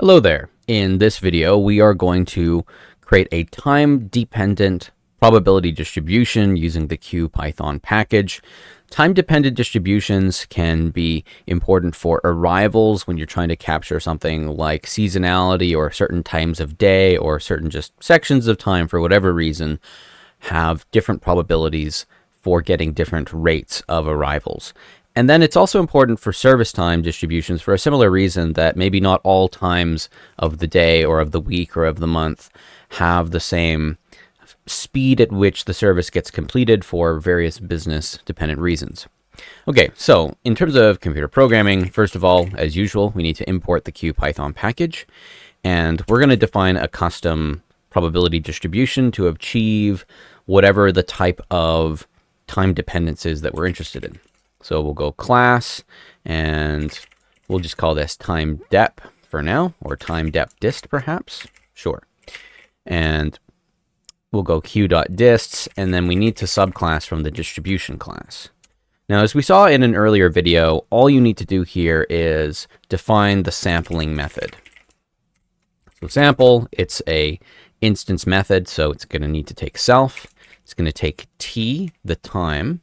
Hello there. In this video, we are going to create a time-dependent probability distribution using the QPython package. Time-dependent distributions can be important for arrivals when you're trying to capture something like seasonality or certain times of day or certain just sections of time for whatever reason have different probabilities for getting different rates of arrivals. And then it's also important for service time distributions for a similar reason that maybe not all times of the day or of the week or of the month have the same speed at which the service gets completed for various business dependent reasons. Okay, so in terms of computer programming, first of all, as usual, we need to import the QPython package, and we're going to define a custom probability distribution to achieve whatever the type of time dependence is that we're interested in. So we'll go class, and we'll just call this time dep for now, or time dep dist perhaps. Sure. And we'll go q.dists, and then we need to subclass from the distribution class. Now, as we saw in an earlier video, all you need to do here is define the sampling method. So sample, it's a instance method, so it's going to need to take self. It's going to take t, the time,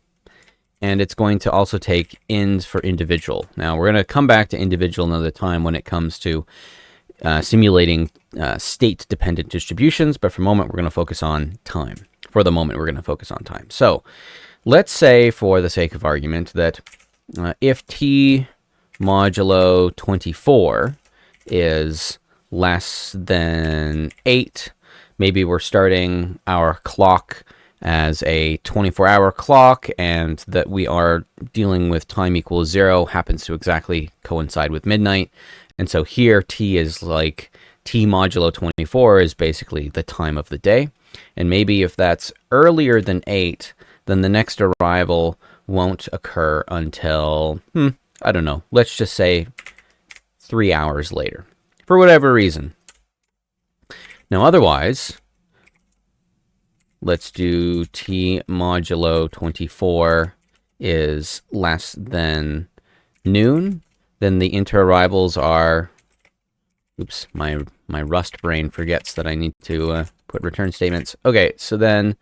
and it's going to also take ins for individual. Now, we're going to come back to individual another time when it comes to simulating state-dependent distributions, but for the moment, we're going to focus on time. For the moment, we're going to focus on time. So let's say, for the sake of argument, that if t modulo 24 is less than 8, maybe we're starting our clock as a 24-hour clock, and that we are dealing with time equals 0 happens to exactly coincide with midnight. And so here t is like t modulo 24 is basically the time of the day. And maybe if that's earlier than 8, then the next arrival won't occur until, I don't know, let's just say 3 hours later, for whatever reason. Now, otherwise, let's do t modulo 24 is less than noon. Then the inter-arrivals are, oops, my Rust brain forgets that I need to put return statements. Okay, so then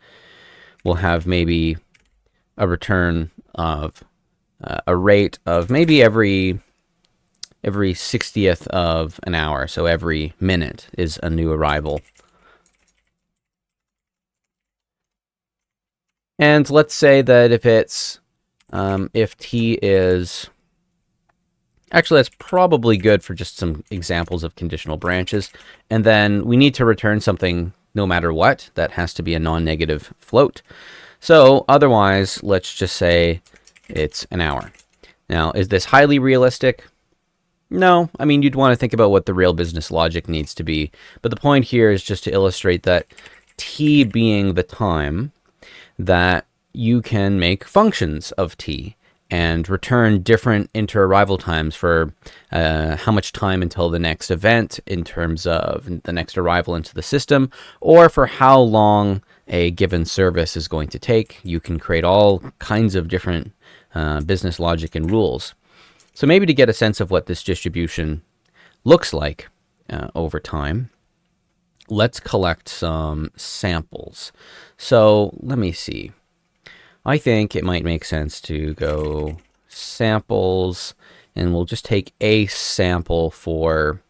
we'll have maybe a return of a rate of maybe every 60th of an hour. So every minute is a new arrival. And let's say that if it's, if t is, actually that's probably good for just some examples of conditional branches. And then we need to return something no matter what. That has to be a non-negative float. So otherwise, let's just say it's an hour. Now, is this highly realistic? No. I mean, you'd want to think about what the real business logic needs to be. But the point here is just to illustrate that t being the time, that you can make functions of t and return different inter-arrival times for how much time until the next event in terms of the next arrival into the system, or for how long a given service is going to take. You can create all kinds of different business logic and rules. So maybe to get a sense of what this distribution looks like over time, let's collect some samples. So let me see. I think it might make sense to go samples, and we'll just take a sample for,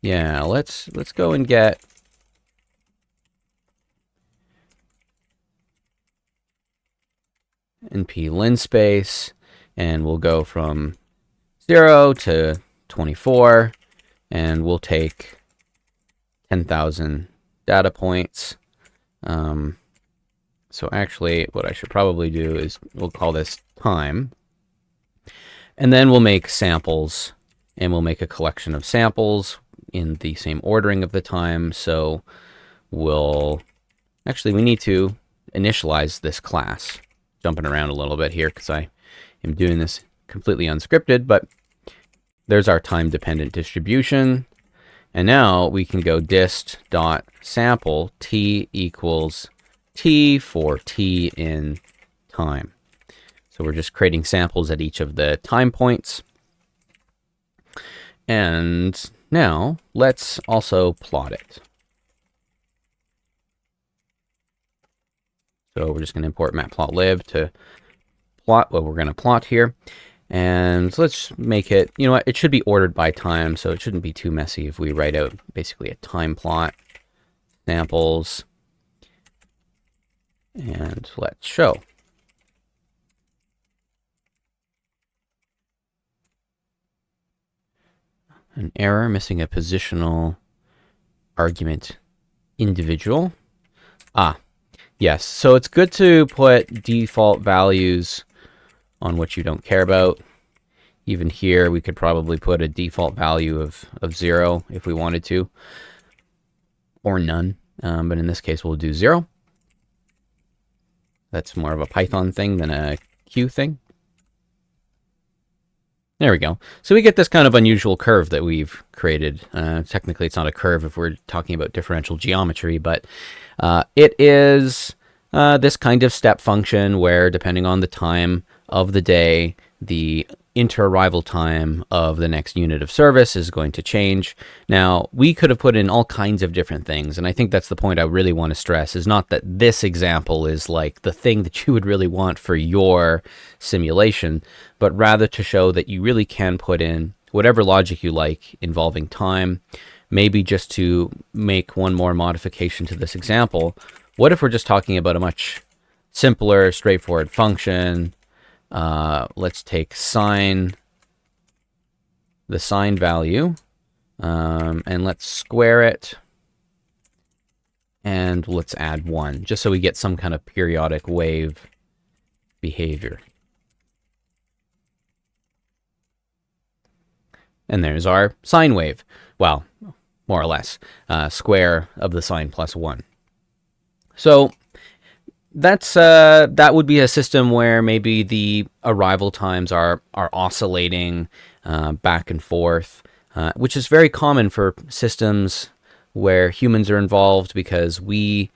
yeah, let's go and get NP linspace, and we'll go from 0 to 24, and we'll take 10,000 data points. So actually, what I should probably do is we'll call this time, and then we'll make samples, and we'll make a collection of samples in the same ordering of the time. So we'll actually, we need to initialize this class. Jumping around a little bit here because I am doing this completely unscripted, but there's our time-dependent distribution. And now we can go dist.sample t equals t for t in time. So we're just creating samples at each of the time points. And now let's also plot it. So we're just going to import matplotlib to plot what we're going to plot here. And let's make it, you know what, it should be ordered by time, so it shouldn't be too messy if we write out basically a time plot, samples, and let's show. An error, missing a positional argument individual. Yes, so it's good to put default values on what you don't care about. Even here, we could probably put a default value of 0 if we wanted to, or none. But in this case, we'll do 0. That's more of a Python thing than a Q thing. There we go. So we get this kind of unusual curve that we've created. Technically, it's not a curve if we're talking about differential geometry, but it is this kind of step function where, depending on the time of the day, the inter-arrival time of the next unit of service is going to change. Now, we could have put in all kinds of different things, and I think that's the point I really want to stress, is not that this example is like the thing that you would really want for your simulation, but rather to show that you really can put in whatever logic you like involving time. Maybe just to make one more modification to this example, what if we're just talking about a much simpler, straightforward function? Let's take the sine value, and let's square it, and let's add 1, just so we get some kind of periodic wave behavior. And there's our sine wave. Well, more or less, square of the sine plus 1. So that's that would be a system where maybe the arrival times are oscillating back and forth, which is very common for systems where humans are involved, because we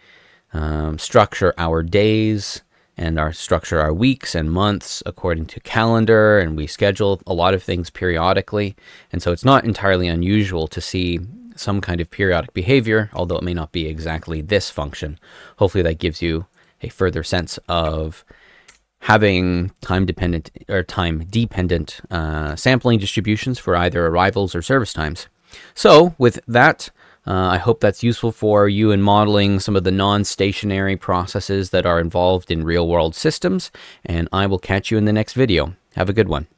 structure our days and structure our weeks and months according to calendar, and we schedule a lot of things periodically. And so it's not entirely unusual to see some kind of periodic behavior, although it may not be exactly this function. Hopefully that gives you a further sense of having time-dependent or time-dependent sampling distributions for either arrivals or service times. So with that, I hope that's useful for you in modeling some of the non-stationary processes that are involved in real-world systems, and I will catch you in the next video. Have a good one.